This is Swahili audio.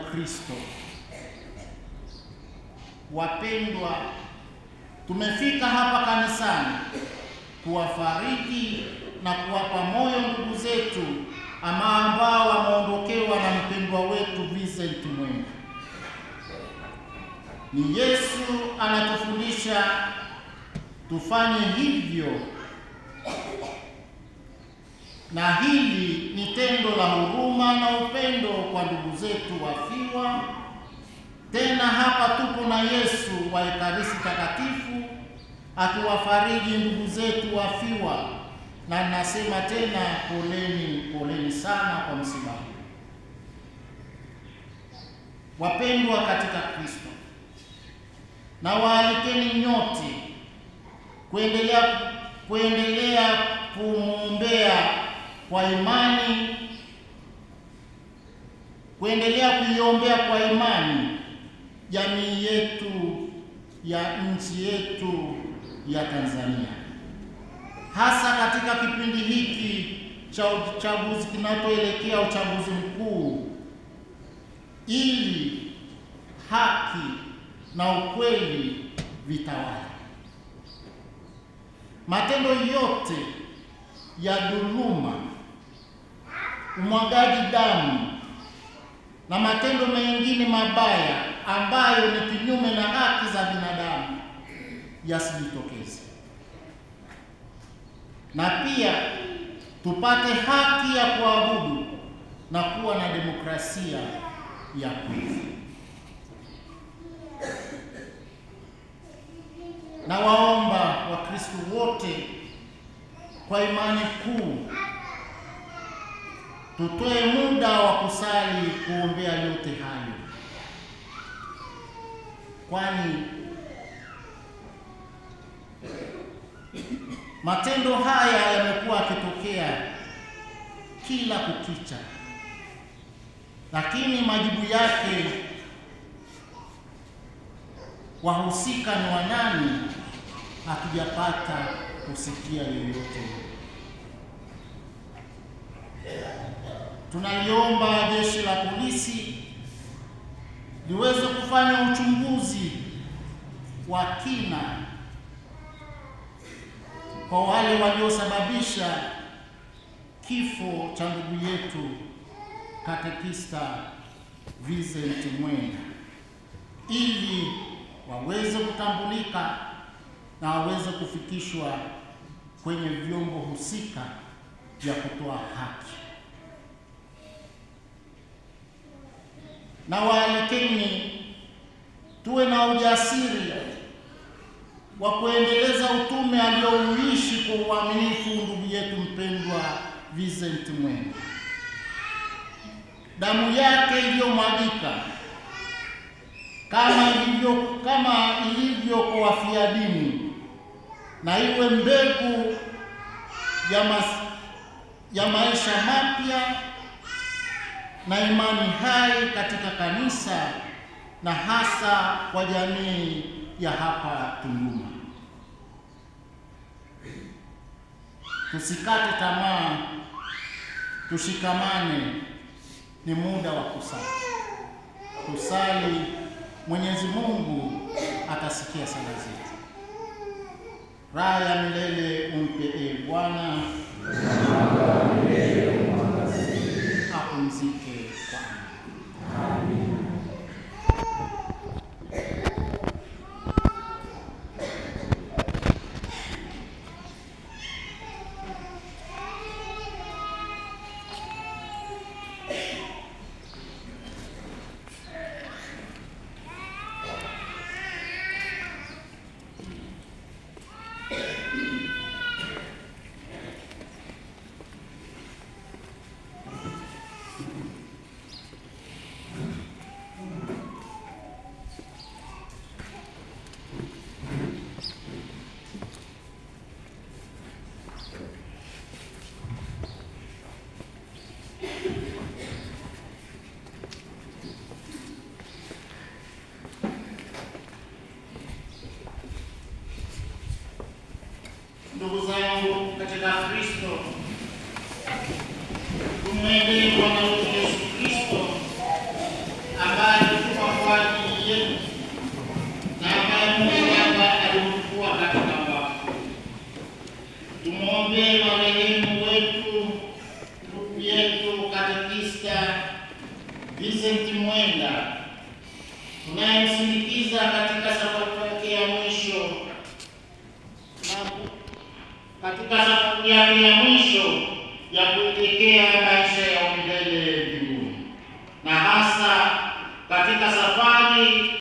Kristo. Wapendwa, tumefika hapa kanisani kuwafariji na kuwapa moyo ndugu zetu ambao wameondokewa na mpendwa wetu Vincent Mwenda. Ni Yesu anatufundisha tufanye hivyo, na hili ni tendo la huruma na upendo kwa ndugu zetu wafiwa. Tena hapa tupo na Yesu wa Ekaristi Takatifu akiwafariji ndugu zetu wafiwa, na nasema tena poleni sana kwa msiba huu. Wapendwa katika Kristo, na waalikeni nyote kuendelea kumwombea kwa imani, kuiombea kwa imani jamii yetu ya nchi yetu ya Tanzania, hasa katika kipindi hiki cha uchaguzi kinachoelekea uchaguzi mkuu, ili haki na ukweli vitawale. Matendo yote ya dhuluma, umwagaji damu na matendo mengine mabaya ambayo ni kinyume na haki za binadamu yasijitokeze, na pia tupate haki ya kuabudu na kuwa na demokrasia ya kweli. Na waomba Wakristo wote kwa imani kuu tutoe muda wa kusali kuombea yote hayo, kwani matendo haya yamekuwa yakitokea kila kukicha, lakini majibu yake wahusika ni wanani hatujapata kusikia yoyote. Tunaliomba jeshi la polisi liweze kufanya uchunguzi wa kina kwa wale waliosababisha kifo cha ndugu yetu Katekista Vincent Mwenda, ili waweze kutambulika na waweze kufikishwa kwenye vyombo husika vya kutoa haki. Na waalikeni tuwe na ujasiri wa kuendeleza utume aliouishi kwa uaminifu ndugu yetu mpendwa Vincent Mwenda. Damu yake iliyomwagika kama ilivyo kwa wafia dini, na iwe mbegu ya maisha mapya na imani hai katika kanisa, na hasa kwa jamii ya hapa Tunduma. Tusikate tamaa, tushikamane. Ni muda wa kusali. Tusali, Mwenyezi Mungu atasikia sala zetu. Raha ya milele umpe Bwana, apumzike kwa amani. Tumwombee marehemu wetu, ndugu yetu Katekista Vincent Mwenda, tunayemsindikiza katika safari yake ya mwisho ya kuelekea maisha ya milele mbinguni, na hasa katika safari